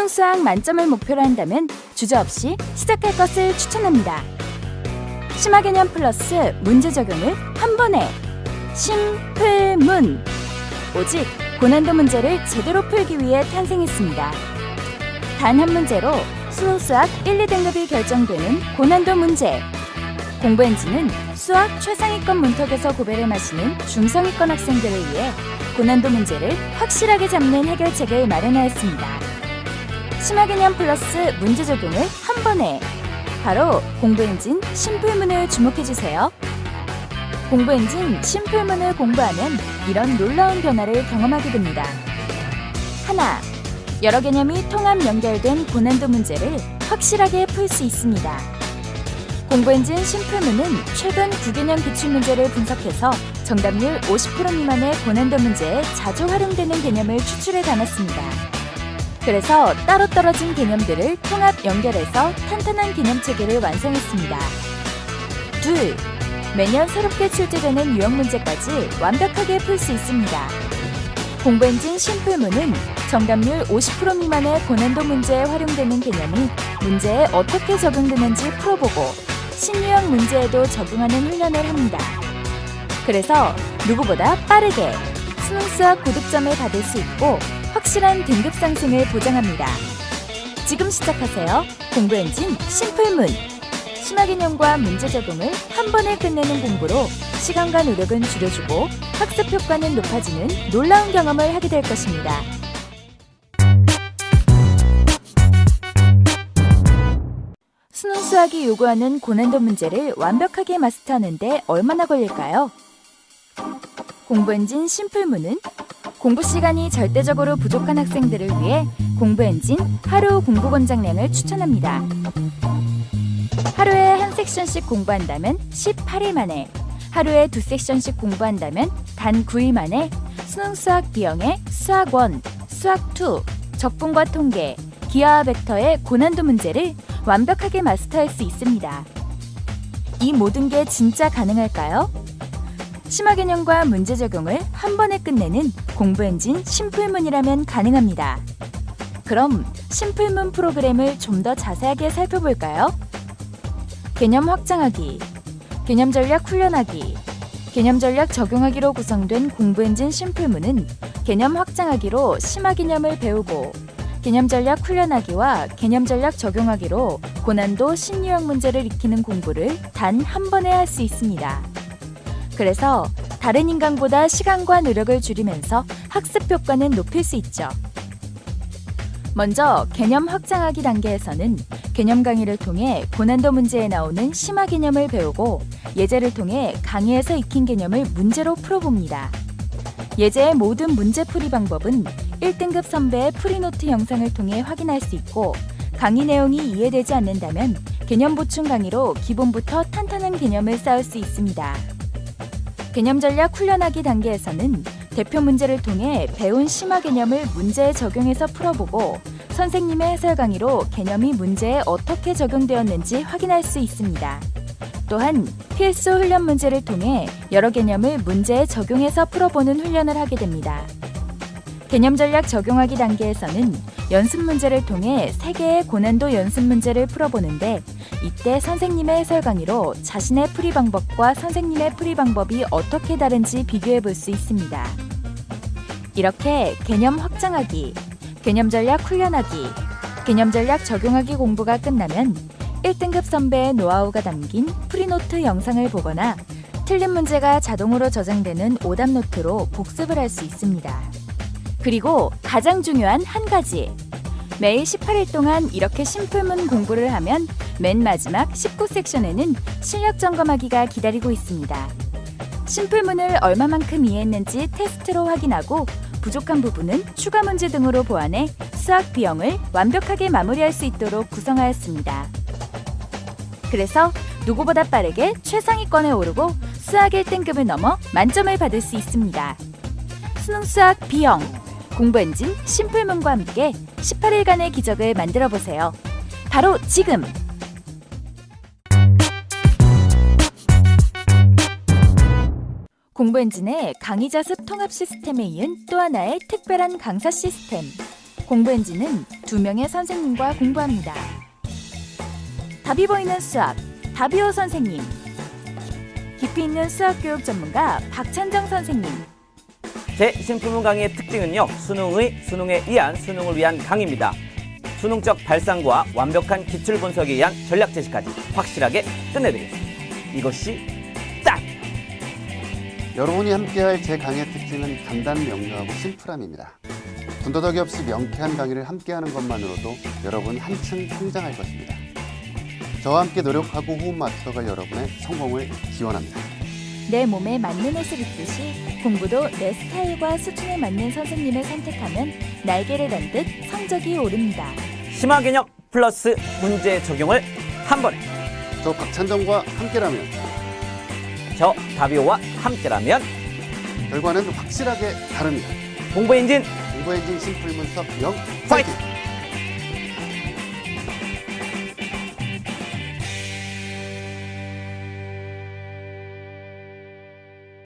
수능 수학 만점을 목표로 한다면 주저없이 시작할 것을 추천합니다. 심화개념 플러스 문제 적용을 한 번에 심플문! 오직 고난도 문제를 제대로 풀기 위해 탄생했습니다. 단 한 문제로 수능 수학 1, 2등급이 결정되는 고난도 문제. 공부 엔진은 수학 최상위권 문턱에서 고배를 마시는 중상위권 학생들을 위해 고난도 문제를 확실하게 잡는 해결책을 마련하였습니다. 심화개념 플러스 문제 적용을 한 번에 바로 공부 엔진 심플문을 주목해주세요. 공부 엔진 심플문을 공부하면 이런 놀라운 변화를 경험하게 됩니다. 하나, 여러 개념이 통합 연결된 고난도 문제를 확실하게 풀 수 있습니다. 공부 엔진 심플문은 최근 9개념 기출문제를 분석해서 정답률 50% 미만의 고난도 문제에 자주 활용되는 개념을 추출해 담았습니다. 그래서 따로 떨어진 개념들을 통합 연결해서 탄탄한 개념체계를 완성했습니다. 둘, 매년 새롭게 출제되는 유형 문제까지 완벽하게 풀 수 있습니다. 공부 엔진 심플문은 정답률 50% 미만의 고난도 문제에 활용되는 개념이 문제에 어떻게 적용되는지 풀어보고 신유형 문제에도 적용하는 훈련을 합니다. 그래서 누구보다 빠르게 수능 수학 고득점을 받을 수 있고 확실한 등급 상승을 보장합니다. 지금 시작하세요. 공부 엔진 심플문! 심화개념과 문제 적용을 한 번에 끝내는 공부로 시간과 노력은 줄여주고 학습 효과는 높아지는 놀라운 경험을 하게 될 것입니다. 수능 수학이 요구하는 고난도 문제를 완벽하게 마스터하는 데 얼마나 걸릴까요? 공부 엔진 심플문은 공부 시간이 절대적으로 부족한 학생들을 위해 공부 엔진 하루 공부 권장량을 추천합니다. 하루에 한 섹션씩 공부한다면 18일 만에, 하루에 2섹션씩 공부한다면 단 9일 만에 수능 수학 B형의 수학 1, 수학 2, 적분과 통계, 기하와 벡터의 고난도 문제를 완벽하게 마스터할 수 있습니다. 이 모든 게 진짜 가능할까요? 심화개념과 문제 적용을 한 번에 끝내는 공부 엔진 심플문이라면 가능합니다. 그럼 심플문 프로그램을 좀 더 자세하게 살펴볼까요? 개념 확장하기, 개념 전략 훈련하기, 개념 전략 적용하기로 구성된 공부 엔진 심플문은 개념 확장하기로 심화개념을 배우고 개념 전략 훈련하기와 개념 전략 적용하기로 고난도 신유형 문제를 익히는 공부를 단 한 번에 할 수 있습니다. 그래서 다른 인강보다 시간과 노력을 줄이면서 학습 효과는 높일 수 있죠. 먼저 개념 확장하기 단계에서는 개념 강의를 통해 고난도 문제에 나오는 심화 개념을 배우고 예제를 통해 강의에서 익힌 개념을 문제로 풀어봅니다. 예제의 모든 문제풀이 방법은 1등급 선배의 프리노트 영상을 통해 확인할 수 있고 강의 내용이 이해되지 않는다면 개념 보충 강의로 기본부터 탄탄한 개념을 쌓을 수 있습니다. 개념 전략 훈련하기 단계에서는 대표 문제를 통해 배운 심화 개념을 문제에 적용해서 풀어보고 선생님의 해설 강의로 개념이 문제에 어떻게 적용되었는지 확인할 수 있습니다. 또한 필수 훈련 문제를 통해 여러 개념을 문제에 적용해서 풀어보는 훈련을 하게 됩니다. 개념 전략 적용하기 단계에서는 연습 문제를 통해 3개의 고난도 연습 문제를 풀어보는데 이때 선생님의 해설 강의로 자신의 풀이 방법과 선생님의 풀이 방법이 어떻게 다른지 비교해 볼 수 있습니다. 이렇게 개념 확장하기, 개념 전략 훈련하기, 개념 전략 적용하기 공부가 끝나면 1등급 선배의 노하우가 담긴 프리노트 영상을 보거나 틀린 문제가 자동으로 저장되는 오답 노트로 복습을 할 수 있습니다. 그리고 가장 중요한 한 가지, 매일 18일 동안 이렇게 심플문 공부를 하면 맨 마지막 19섹션에는 실력 점검하기가 기다리고 있습니다. 심플문을 얼마만큼 이해했는지 테스트로 확인하고 부족한 부분은 추가 문제 등으로 보완해 수학 B형을 완벽하게 마무리할 수 있도록 구성하였습니다. 그래서 누구보다 빠르게 최상위권에 오르고 수학 1등급을 넘어 만점을 받을 수 있습니다. 수능 수학 B형, 공부 엔진 심플문과 함께 18일간의 기적을 만들어보세요. 바로 지금! 공부 엔진의 강의 자습 통합 시스템에 이은 또 하나의 특별한 강사 시스템, 공부 엔진은 2명의 선생님과 공부합니다. 답이 보이는 수학, 답이오 선생님. 깊이 있는 수학 교육 전문가 박찬정 선생님. 제 신품문 강의의 특징은요, 수능에 의한 수능을 위한 강의입니다. 수능적 발상과 완벽한 기출 분석에 의한 전략 제시까지 확실하게 끝내드리겠습니다. 이것이 딱! 여러분이 함께할 제 강의의 특징은 간단, 명료하고 심플함입니다. 군더더기 없이 명쾌한 강의를 함께하는 것만으로도 여러분 한층 성장할 것입니다. 저와 함께 노력하고 호흡 맞춰갈 여러분의 성공을 기원합니다. 내 몸에 맞는 옷을 입듯이 공부도 내 스타일과 수준에 맞는 선생님을 선택하면 날개를 단 듯 성적이 오릅니다. 심화 개념 플러스 문제 적용을 한 번에. 저 박찬정과 함께라면 저 다비오와 함께라면 결과는 확실하게 다릅니다. 공부 엔진 공부 엔진 심플 분석 영 파이팅! 파이팅!